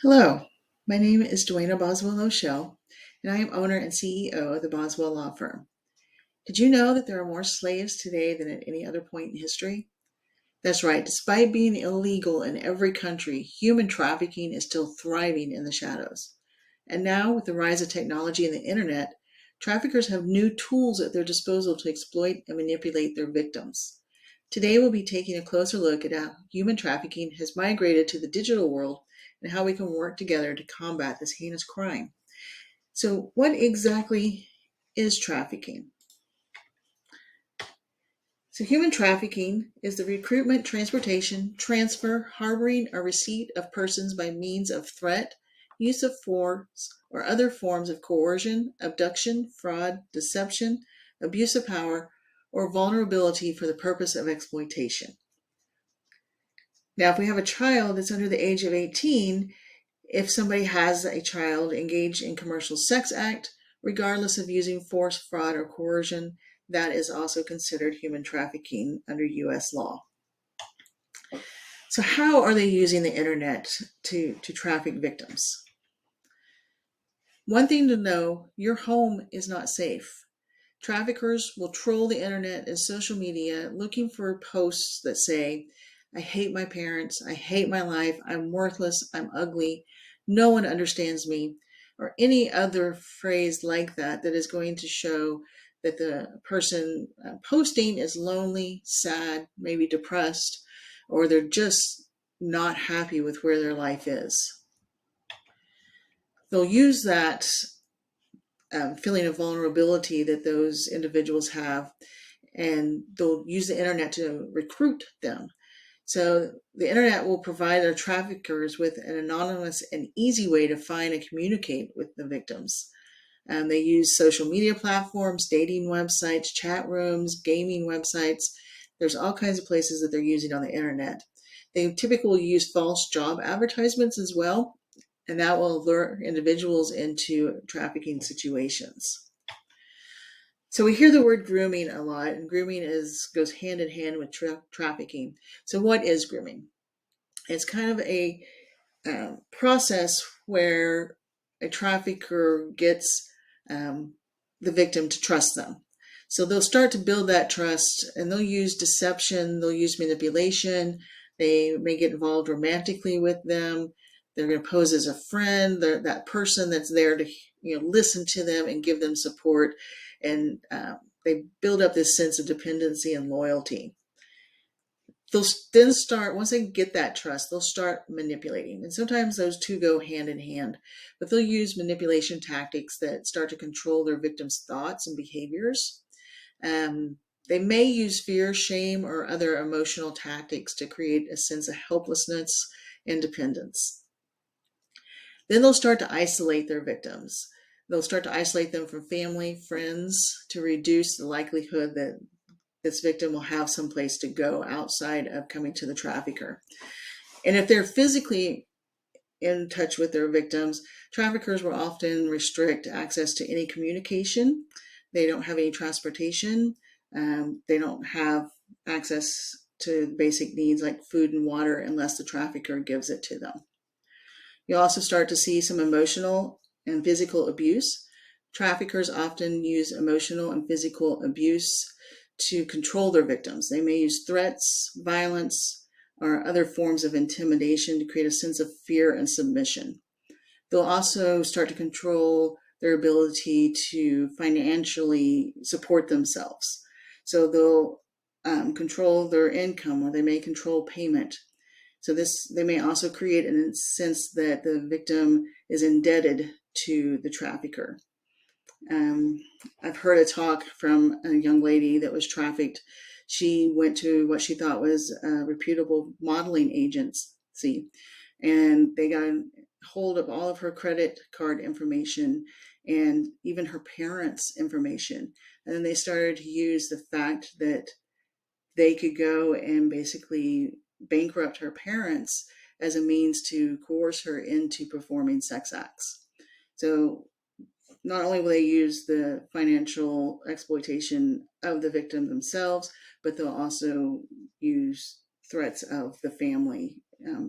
Hello, my name is Duana Boswell O'Shell, and I am owner and CEO of the Boswell Law Firm. Did you know that there are more slaves today than at any other point in history? That's right, despite being illegal in every country, human trafficking is still thriving in the shadows. And now, with the rise of technology and the internet, traffickers have new tools at their disposal to exploit and manipulate their victims. Today, we'll be taking a closer look at how human trafficking has migrated to the digital world and how we can work together to combat this heinous crime. So, what exactly is trafficking? So, human trafficking is the recruitment, transportation, transfer, harboring, or receipt of persons by means of threat, use of force, or other forms of coercion, abduction, fraud, deception, abuse of power, or vulnerability for the purpose of exploitation. Now, if we have a child that's under the age of 18, if somebody has a child engaged in commercial sex act, regardless of using force, fraud, or coercion, that is also considered human trafficking under U.S. law. So how are they using the internet to traffic victims? One thing to know, your home is not safe. Traffickers will troll the internet and social media looking for posts that say, I hate my parents, I hate my life, I'm worthless, I'm ugly, no one understands me, or any other phrase like that that is going to show that the person posting is lonely, sad, maybe depressed, or they're just not happy with where their life is. They'll use that feeling of vulnerability that those individuals have, and they'll use the internet to recruit them. So the internet will provide their traffickers with an anonymous and easy way to find and communicate with the victims. They use social media platforms, dating websites, chat rooms, gaming websites. There's all kinds of places that they're using on the internet. They typically use false job advertisements as well, and that will lure individuals into trafficking situations. So we hear the word grooming a lot, and grooming goes hand in hand with trafficking. So what is grooming? It's kind of a process where a trafficker gets the victim to trust them. So they'll start to build that trust, and they'll use deception, they'll use manipulation, they may get involved romantically with them. They're going to pose as a friend. They're that person that's there to listen to them and give them support, and they build up this sense of dependency and loyalty. They'll then start, once they get that trust, they'll start manipulating. And sometimes those two go hand in hand, but they'll use manipulation tactics that start to control their victims' thoughts and behaviors. They may use fear, shame, or other emotional tactics to create a sense of helplessness and dependence. Then they'll start to isolate their victims. They'll start to isolate them from family, friends, to reduce the likelihood that this victim will have some place to go outside of coming to the trafficker. And if they're physically in touch with their victims, traffickers will often restrict access to any communication. They don't have any transportation. They don't have access to basic needs like food and water unless the trafficker gives it to them. You'll also start to see some emotional and physical abuse. Traffickers often use emotional and physical abuse to control their victims. They may use threats, violence, or other forms of intimidation to create a sense of fear and submission. They'll also start to control their ability to financially support themselves. So they'll control their income, or they may control payment. So they may also create a sense that the victim is indebted to the trafficker. I've heard a talk from a young lady that was trafficked. She went to what she thought was a reputable modeling agency, and they got hold of all of her credit card information and even her parents' information. And then they started to use the fact that they could go and basically bankrupt her parents as a means to coerce her into performing sex acts. So not only will they use the financial exploitation of the victim themselves, but they'll also use threats of the family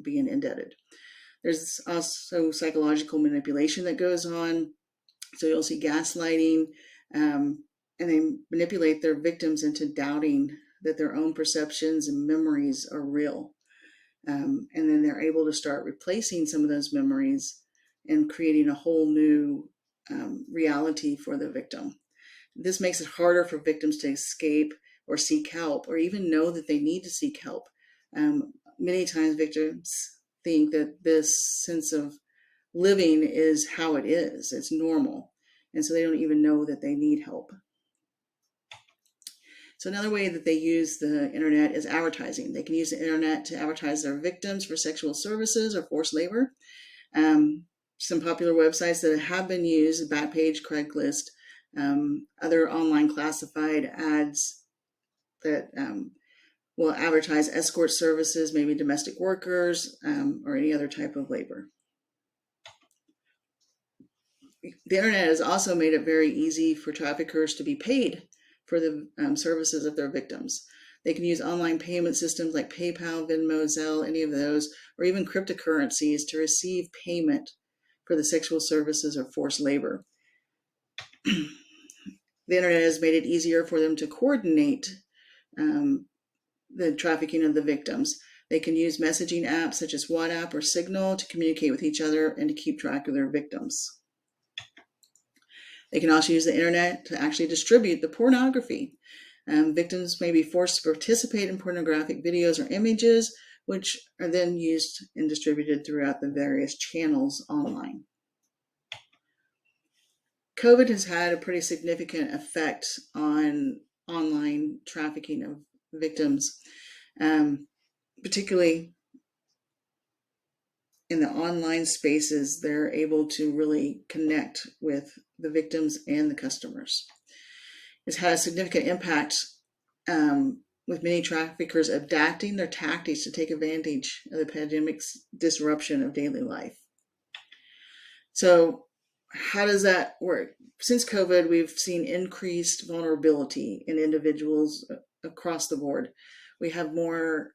being indebted. There's also psychological manipulation that goes on. So you'll see gaslighting, and they manipulate their victims into doubting that their own perceptions and memories are real. And then they're able to start replacing some of those memories and creating a whole new reality for the victim. This makes it harder for victims to escape or seek help or even know that they need to seek help. Many times victims think that this sense of living is how it is, it's normal. And so they don't even know that they need help. So another way that they use the internet is advertising. They can use the internet to advertise their victims for sexual services or forced labor. Some popular websites that have been used: Backpage, Craigslist, other online classified ads that will advertise escort services, maybe domestic workers, or any other type of labor. The internet has also made it very easy for traffickers to be paid for the services of their victims. They can use online payment systems like PayPal, Venmo, Zelle, any of those, or even cryptocurrencies to receive payment for the sexual services or forced labor. The internet has made it easier for them to coordinate the trafficking of the victims. They can use messaging apps such as WhatsApp or Signal to communicate with each other and to keep track of their victims. They can also use the internet to actually distribute the pornography. Victims may be forced to participate in pornographic videos or images, which are then used and distributed throughout the various channels online. COVID has had a pretty significant effect on online trafficking of victims, particularly in the online spaces. They're able to really connect with the victims and the customers. It's had a significant impact with many traffickers adapting their tactics to take advantage of the pandemic's disruption of daily life. So how does that work? Since COVID, we've seen increased vulnerability in individuals across the board. We have more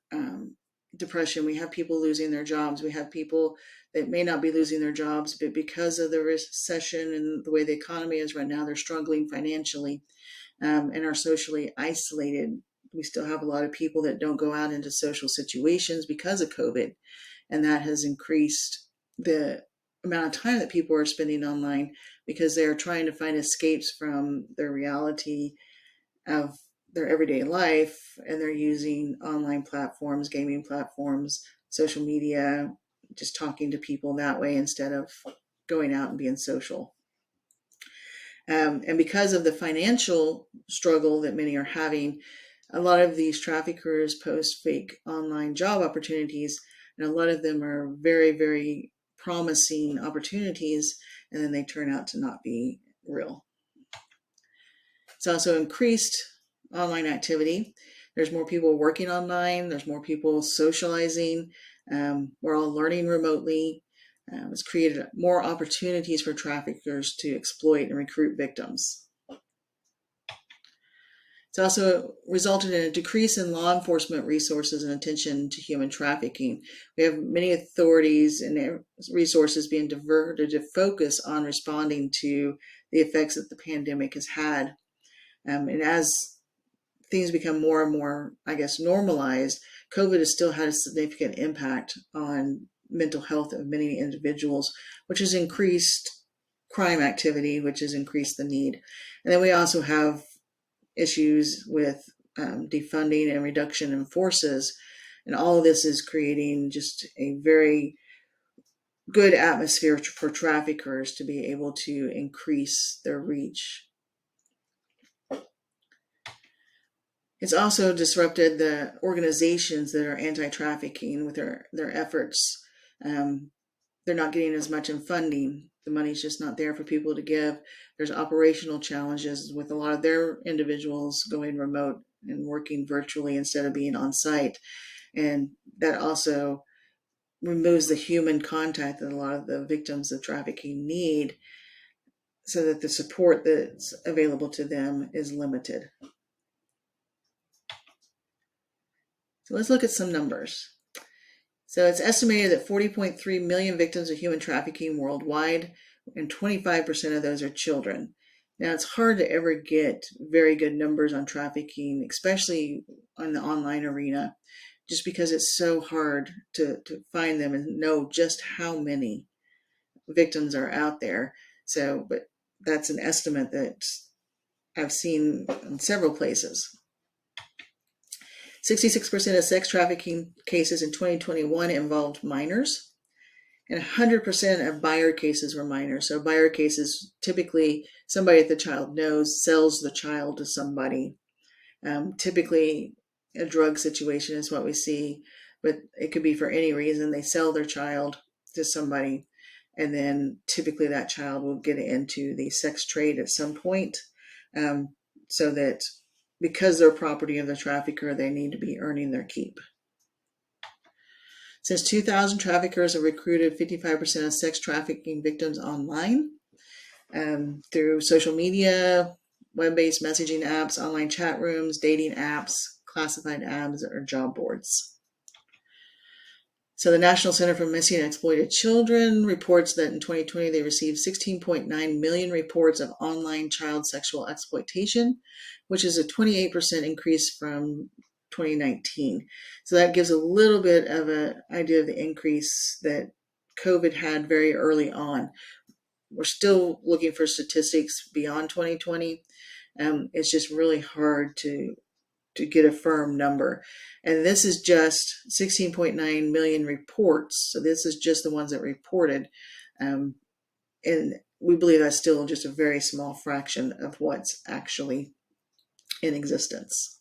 depression. We have people losing their jobs. We have people that may not be losing their jobs, but because of the recession and the way the economy is right now, they're struggling financially and are socially isolated. We still have a lot of people that don't go out into social situations because of COVID, and that has increased the amount of time that people are spending online because they're trying to find escapes from their reality of their everyday life, and they're using online platforms, gaming platforms, social media, just talking to people that way instead of going out and being social. And because of the financial struggle that many are having, a lot of these traffickers post fake online job opportunities, and a lot of them are very, very promising opportunities, and then they turn out to not be real. It's also increased online activity. There's more people working online. There's more people socializing. We're all learning remotely. It's created more opportunities for traffickers to exploit and recruit victims. It's also resulted in a decrease in law enforcement resources and attention to human trafficking. We have many authorities and resources being diverted to focus on responding to the effects that the pandemic has had. And as things become more and more, normalized, COVID has still had a significant impact on mental health of many individuals, which has increased crime activity, which has increased the need. And then we also have issues with defunding and reduction in forces. And all of this is creating just a very good atmosphere for traffickers to be able to increase their reach. It's also disrupted the organizations that are anti-trafficking with their efforts. They're not getting as much in funding. The money's just not there for people to give. There's operational challenges with a lot of their individuals going remote and working virtually instead of being on site. And that also removes the human contact that a lot of the victims of trafficking need, so that the support that's available to them is limited. So let's look at some numbers. So it's estimated that 40.3 million victims of human trafficking worldwide, and 25% of those are children. Now, it's hard to ever get very good numbers on trafficking, especially on the online arena, just because it's so hard to find them and know just how many victims are out there. So, but that's an estimate that I've seen in several places. 66% of sex trafficking cases in 2021 involved minors, and 100% of buyer cases were minors. So buyer cases, typically somebody that the child knows sells the child to somebody. Typically a drug situation is what we see, but it could be for any reason. They sell their child to somebody, and then typically that child will get into the sex trade at some point, so that because they're property of the trafficker, they need to be earning their keep. Since 2000, traffickers have recruited 55% of sex trafficking victims online, through social media, web-based messaging apps, online chat rooms, dating apps, classified ads, or job boards. So the National Center for Missing and Exploited Children reports that in 2020 they received 16.9 million reports of online child sexual exploitation, which is a 28% increase from 2019. So that gives a little bit of an idea of the increase that COVID had very early on. We're still looking for statistics beyond 2020. It's just really hard to get a firm number. And this is just 16.9 million reports. So this is just the ones that reported. And we believe that's still just a very small fraction of what's actually in existence.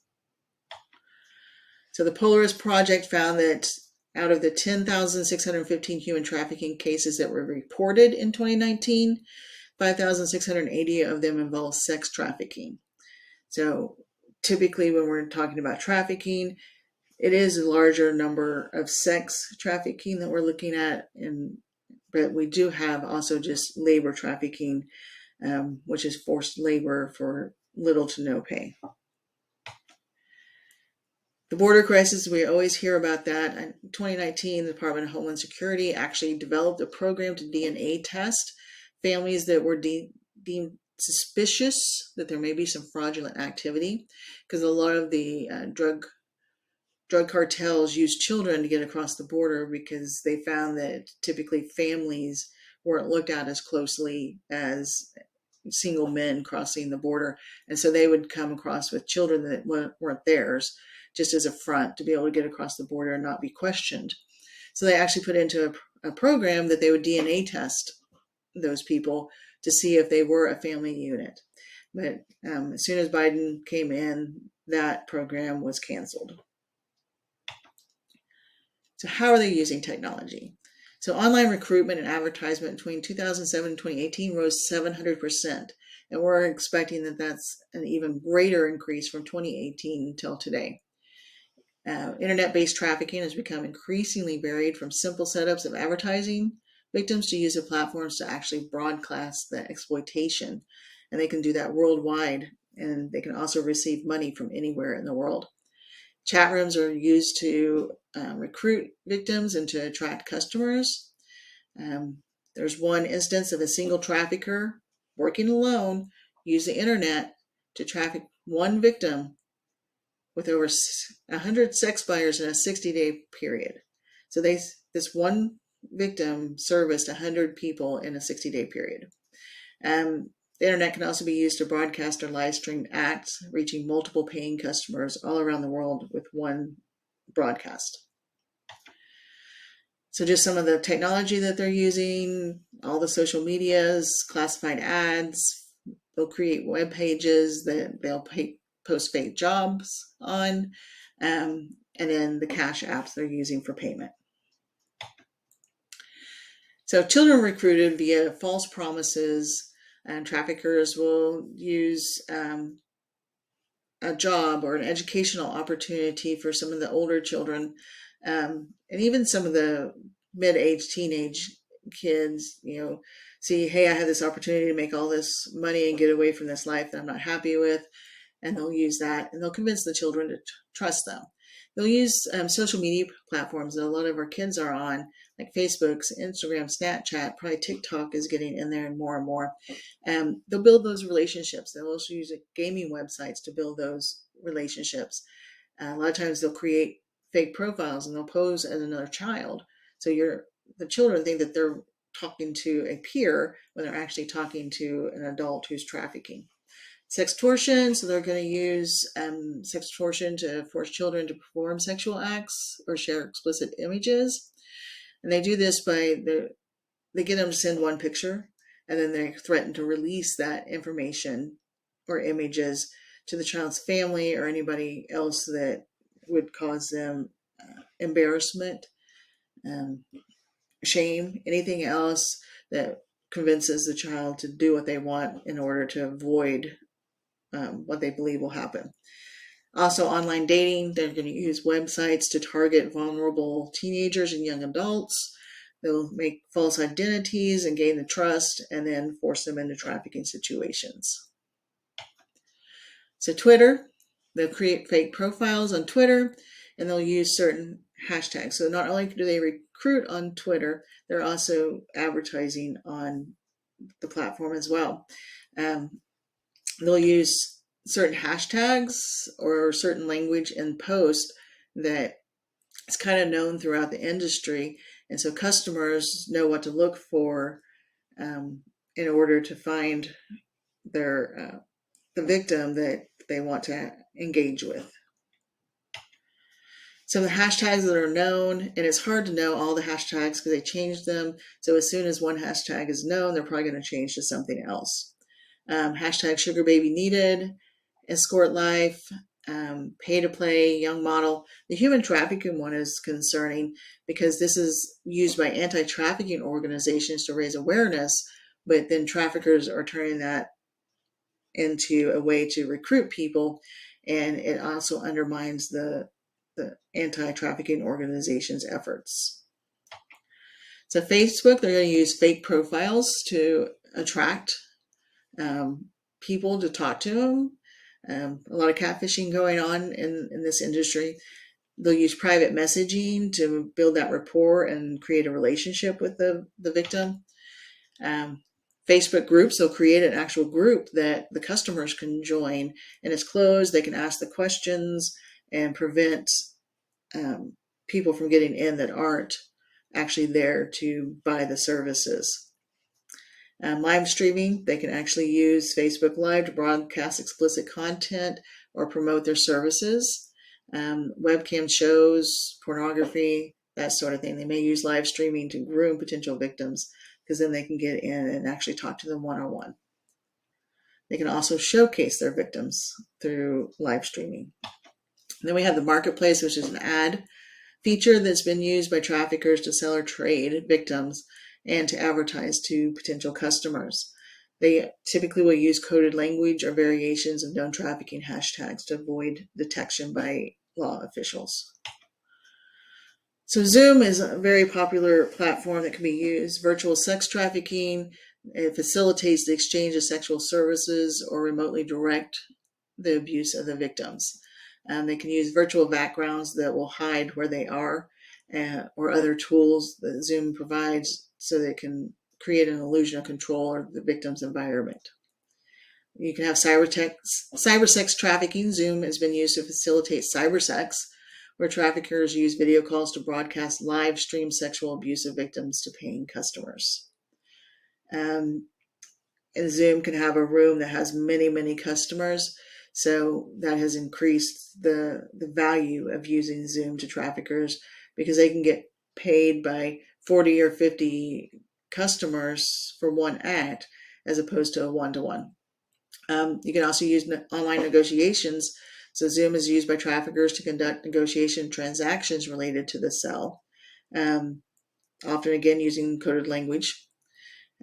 So the Polaris Project found that out of the 10,615 human trafficking cases that were reported in 2019, 5,680 of them involved sex trafficking. So typically when we're talking about trafficking, it is a larger number of sex trafficking that we're looking at, but we do have also just labor trafficking, which is forced labor for little to no pay. The border crisis, we always hear about that. In 2019, the Department of Homeland Security actually developed a program to DNA test families that were deemed suspicious that there may be some fraudulent activity, because a lot of the drug cartels use children to get across the border, because they found that typically families weren't looked at as closely as single men crossing the border. And so they would come across with children that weren't theirs, just as a front to be able to get across the border and not be questioned. So they actually put into a program that they would DNA test those people to see if they were a family unit. But as soon as Biden came in, that program was canceled. So how are they using technology? So online recruitment and advertisement between 2007 and 2018 rose 700%. And we're expecting that that's an even greater increase from 2018 until today. Internet-based trafficking has become increasingly varied, from simple setups of advertising victims to use of platforms to actually broadcast the exploitation. And they can do that worldwide, and they can also receive money from anywhere in the world. Chat rooms are used to recruit victims and to attract customers. There's one instance of a single trafficker working alone used the internet to traffic one victim with over 100 sex buyers in a 60-day period. So this one victim serviced 100 people in a 60-day period. The internet can also be used to broadcast or live stream acts, reaching multiple paying customers all around the world with one broadcast. So just some of the technology that they're using, all the social medias, classified ads. They'll create web pages that they'll post fake jobs on, and then the cash apps they're using for payment. So children recruited via false promises, and traffickers will use a job or an educational opportunity for some of the older children, and even some of the mid-age teenage kids, see, hey, I have this opportunity to make all this money and get away from this life that I'm not happy with. And they'll use that, and they'll convince the children to trust them. They'll use social media platforms that a lot of our kids are on, like Facebook, Instagram, Snapchat, probably TikTok is getting in there and more. They'll build those relationships. They'll also use gaming websites to build those relationships. A lot of times they'll create fake profiles and they'll pose as another child. So the children think that they're talking to a peer when they're actually talking to an adult who's trafficking. Sextortion, so they're going to use sextortion to force children to perform sexual acts or share explicit images. And they do this by they get them to send one picture, and then they threaten to release that information or images to the child's family or anybody else that would cause them embarrassment, shame, anything else that convinces the child to do what they want in order to avoid what they believe will happen. Also, online dating, they're going to use websites to target vulnerable teenagers and young adults. They'll make false identities and gain the trust and then force them into trafficking situations. So Twitter, they'll create fake profiles on Twitter and they'll use certain hashtags. So not only do they recruit on Twitter, they're also advertising on the platform as well. They'll use certain hashtags or certain language in post that is kind of known throughout the industry. And so customers know what to look for in order to find the victim that they want to engage with. So the hashtags that are known, and it's hard to know all the hashtags because they change them. So as soon as one hashtag is known, they're probably going to change to something else. Hashtag sugar baby needed, escort life, pay to play, young model. The human trafficking one is concerning because this is used by anti-trafficking organizations to raise awareness, but then traffickers are turning that into a way to recruit people, and it also undermines the anti-trafficking organization's efforts. So Facebook, they're going to use fake profiles to attract people to talk to them. A lot of catfishing going on in this industry. They'll use private messaging to build that rapport and create a relationship with the victim. Facebook groups, they'll create an actual group that the customers can join, and it's closed. They can ask the questions and prevent people from getting in that aren't actually there to buy the services. Live streaming, they can actually use Facebook Live to broadcast explicit content or promote their services. Webcam shows, pornography, that sort of thing. They may use live streaming to groom potential victims because then they can get in and actually talk to them one-on-one. They can also showcase their victims through live streaming. And then we have the marketplace, which is an ad feature that's been used by traffickers to sell or trade victims and to advertise to potential customers. They typically will use coded language or variations of known trafficking hashtags to avoid detection by law officials. So Zoom is a very popular platform that can be used. Virtual sex trafficking, it facilitates the exchange of sexual services or remotely direct the abuse of the victims. They can use virtual backgrounds that will hide where they are or other tools that Zoom provides so they can create an illusion of control of the victim's environment. You can have cyber sex trafficking. Zoom has been used to facilitate cyber sex, where traffickers use video calls to broadcast live stream sexual abuse of victims to paying customers. And Zoom can have a room that has many customers, so that has increased the value of using Zoom to traffickers because they can get paid by 40 or 50 customers for one act as opposed to a one-to-one. You can also use online negotiations. So Zoom is used by traffickers to conduct negotiation transactions related to the sale, often again using coded language.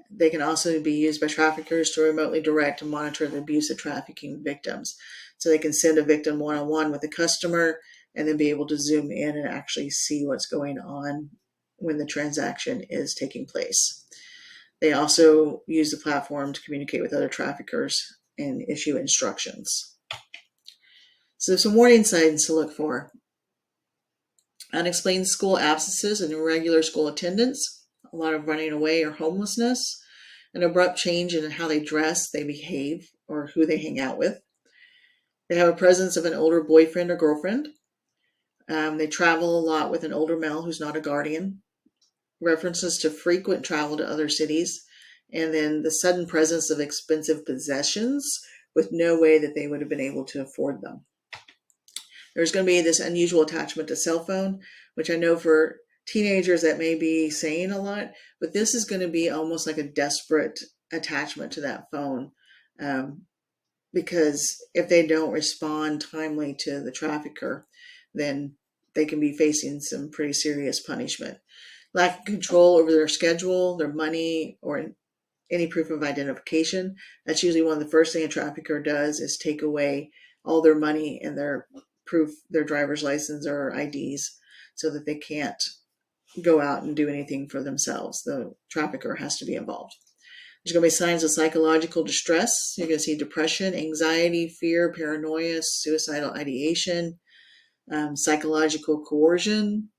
They can also be used by traffickers to remotely direct and monitor the abuse of trafficking victims. So they can send a victim one-on-one with a customer and then be able to zoom in and actually see what's going on when the transaction is taking place. They also use the platform to communicate with other traffickers and issue instructions. So some warning signs to look for. Unexplained school absences and irregular school attendance, a lot of running away or homelessness, an abrupt change in how they dress, they behave, or who they hang out with. They have a presence of an older boyfriend or girlfriend. They travel a lot with an older male who's not a guardian. References to frequent travel to other cities. And then the sudden presence of expensive possessions with no way that they would have been able to afford them. There's going to be this unusual attachment to cell phone, which I know for teenagers that may be saying a lot, but this is going to be almost like a desperate attachment to that phone. Because if they don't respond timely to the trafficker, then they can be facing some pretty serious punishment. Lack of control over their schedule, their money, or any proof of identification. That's usually one of the first things a trafficker does is take away all their money and their proof, their driver's license or IDs, so that they can't go out and do anything for themselves. The trafficker has to be involved. There's going to be signs of psychological distress. You're going to see depression, anxiety, fear, paranoia, suicidal ideation, psychological coercion,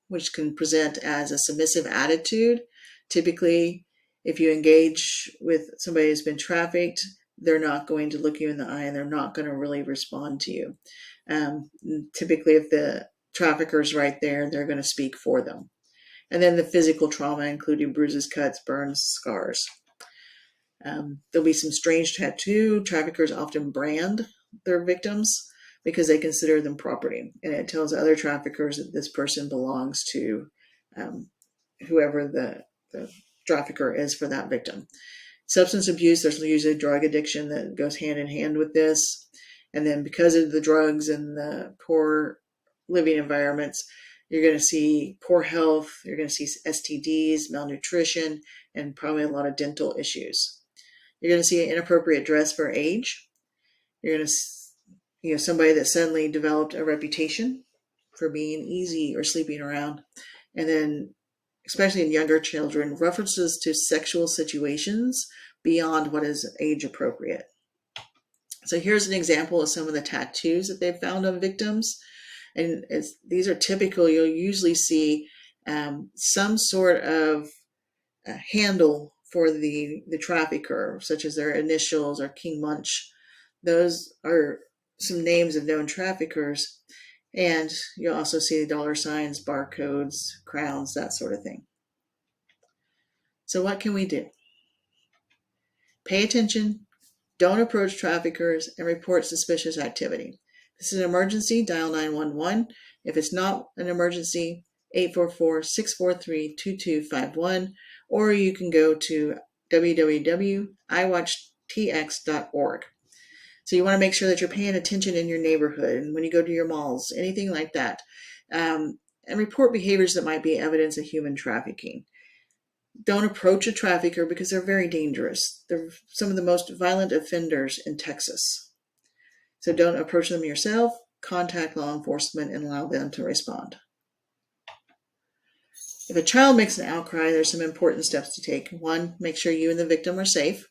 which can present as a submissive attitude. Typically, if you engage with somebody who's been trafficked, they're not going to look you in the eye and they're not going to really respond to you. Typically, if the trafficker's right there, they're going to speak for them. And then the physical trauma, including bruises, cuts, burns, scars. There'll be some strange tattoo. Traffickers often brand their victims because they consider them property. And it tells other traffickers that this person belongs to whoever the trafficker is for that victim. Substance abuse, there's usually drug addiction that goes hand in hand with this. And then because of the drugs and the poor living environments, you're going to see poor health, you're going to see STDs, malnutrition, and probably a lot of dental issues. You're going to see an inappropriate dress for age. You're going to, somebody that suddenly developed a reputation for being easy or sleeping around. And then, especially in younger children, references to sexual situations beyond what is age appropriate. So here's an example of some of the tattoos that they've found on victims. And these are typical. You'll usually see some sort of handle for the trafficker, such as their initials or King Munch. Those are some names of known traffickers. And you'll also see dollar signs, barcodes, crowns, that sort of thing. So what can we do? Pay attention, don't approach traffickers, and report suspicious activity. If this is an emergency, dial 911. If it's not an emergency, 844-643-2251, or you can go to www.iwatchtx.org. So you want to make sure that you're paying attention in your neighborhood and when you go to your malls, anything like that. And report behaviors that might be evidence of human trafficking. Don't approach a trafficker because they're very dangerous. They're some of the most violent offenders in Texas. So don't approach them yourself. Contact law enforcement and allow them to respond. If a child makes an outcry, there's some important steps to take. One, make sure you and the victim are safe.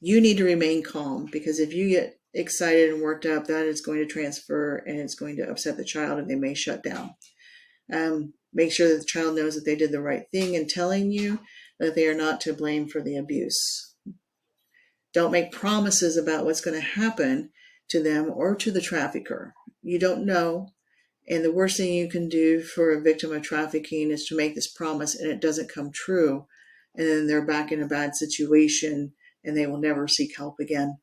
You need to remain calm because if you get excited and worked up, that is going to transfer and it's going to upset the child and they may shut down. Make sure that the child knows that they did the right thing in telling you that they are not to blame for the abuse. Don't make promises about what's going to happen to them or to the trafficker. You don't know. And the worst thing you can do for a victim of trafficking is to make this promise and it doesn't come true. And then they're back in a bad situation and they will never seek help again.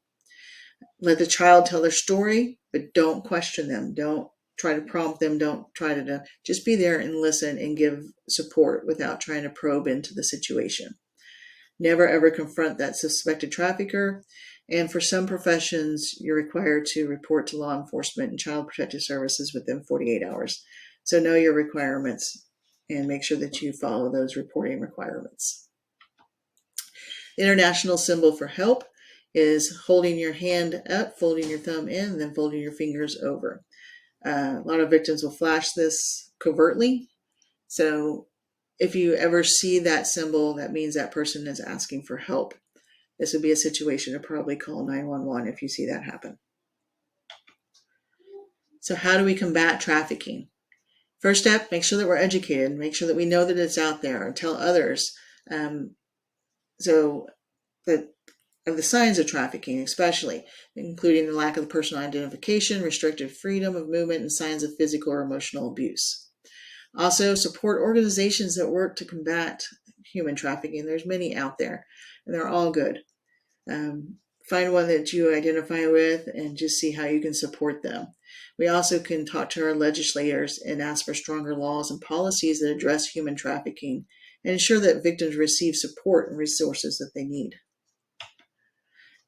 Let the child tell their story, but don't question them. Don't try to prompt them. Don't try to just be there and listen and give support without trying to probe into the situation. Never ever confront that suspected trafficker. And for some professions, you're required to report to law enforcement and child protective services within 48 hours. So know your requirements and make sure that you follow those reporting requirements. The international symbol for help is holding your hand up, folding your thumb in, and then folding your fingers over. A lot of victims will flash this covertly. So if you ever see that symbol, that means that person is asking for help. This would be a situation to probably call 911 if you see that happen. So how do we combat trafficking? First step, make sure that we're educated, make sure that we know that it's out there, and tell others. So that of the signs of trafficking, especially, including the lack of personal identification, restricted freedom of movement, and signs of physical or emotional abuse. Also, support organizations that work to combat human trafficking. There's many out there, and they're all good. Find one that you identify with and just see how you can support them. We also can talk to our legislators and ask for stronger laws and policies that address human trafficking and ensure that victims receive support and resources that they need.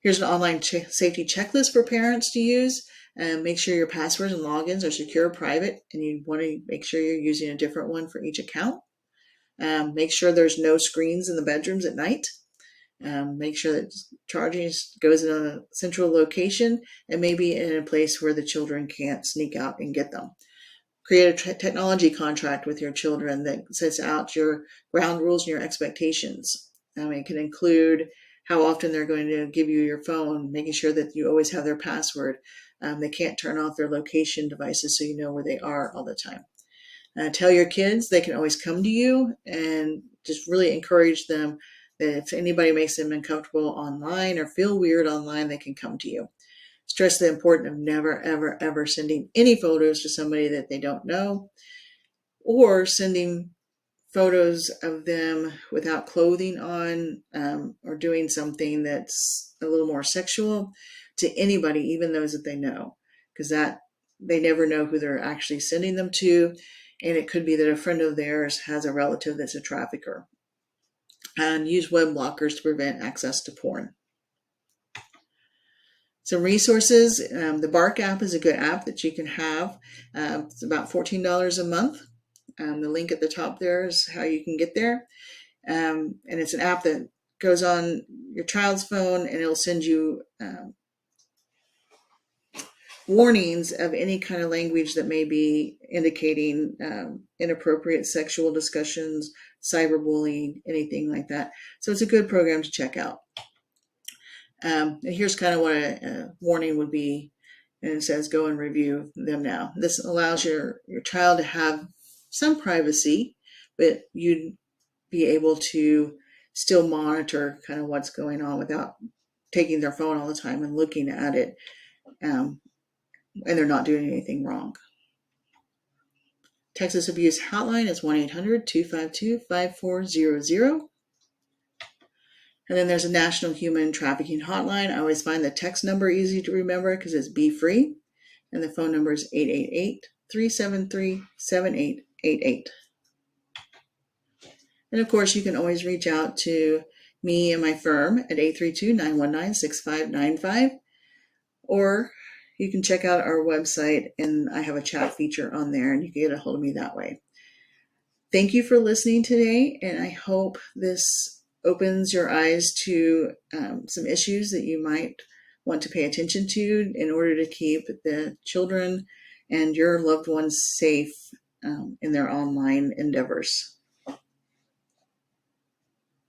Here's an online safety checklist for parents to use. Make sure your passwords and logins are secure, private, and you want to make sure you're using a different one for each account. Make sure there's no screens in the bedrooms at night. Make sure that charging goes in a central location and maybe in a place where the children can't sneak out and get them. Create a technology contract with your children that sets out your ground rules and your expectations. It can include how often they're going to give you your phone, making sure that you always have their password. They can't turn off their location devices so you know where they are all the time. Tell your kids they can always come to you, and just really encourage them that if anybody makes them uncomfortable online or feel weird online, they can come to you. Stress the importance of never, ever, ever sending any photos to somebody that they don't know, or sending photos of them without clothing on, or doing something that's a little more sexual to anybody, even those that they know, because that they never know who they're actually sending them to, and it could be that a friend of theirs has a relative that's a trafficker. And use web blockers to prevent access to porn. Some resources. The Bark app is a good app that you can have. It's about $14 a month. The link at the top there is how you can get there. And it's an app that goes on your child's phone, and it'll send you warnings of any kind of language that may be indicating inappropriate sexual discussions, cyberbullying, anything like that. So it's a good program to check out. And here's kind of what a warning would be. And it says, go and review them now. This allows your child to have some privacy, but you'd be able to still monitor kind of what's going on without taking their phone all the time and looking at it. And they're not doing anything wrong. Texas Abuse Hotline is 1-800-252-5400. And then there's a National Human Trafficking Hotline. I always find the text number easy to remember because it's Be Free. And the phone number is 888-373-7888. And of course, you can always reach out to me and my firm at 832-919-6595. Or you can check out our website, and I have a chat feature on there, and you can get a hold of me that way. Thank you for listening today, and I hope this opens your eyes to some issues that you might want to pay attention to in order to keep the children and your loved ones safe in their online endeavors.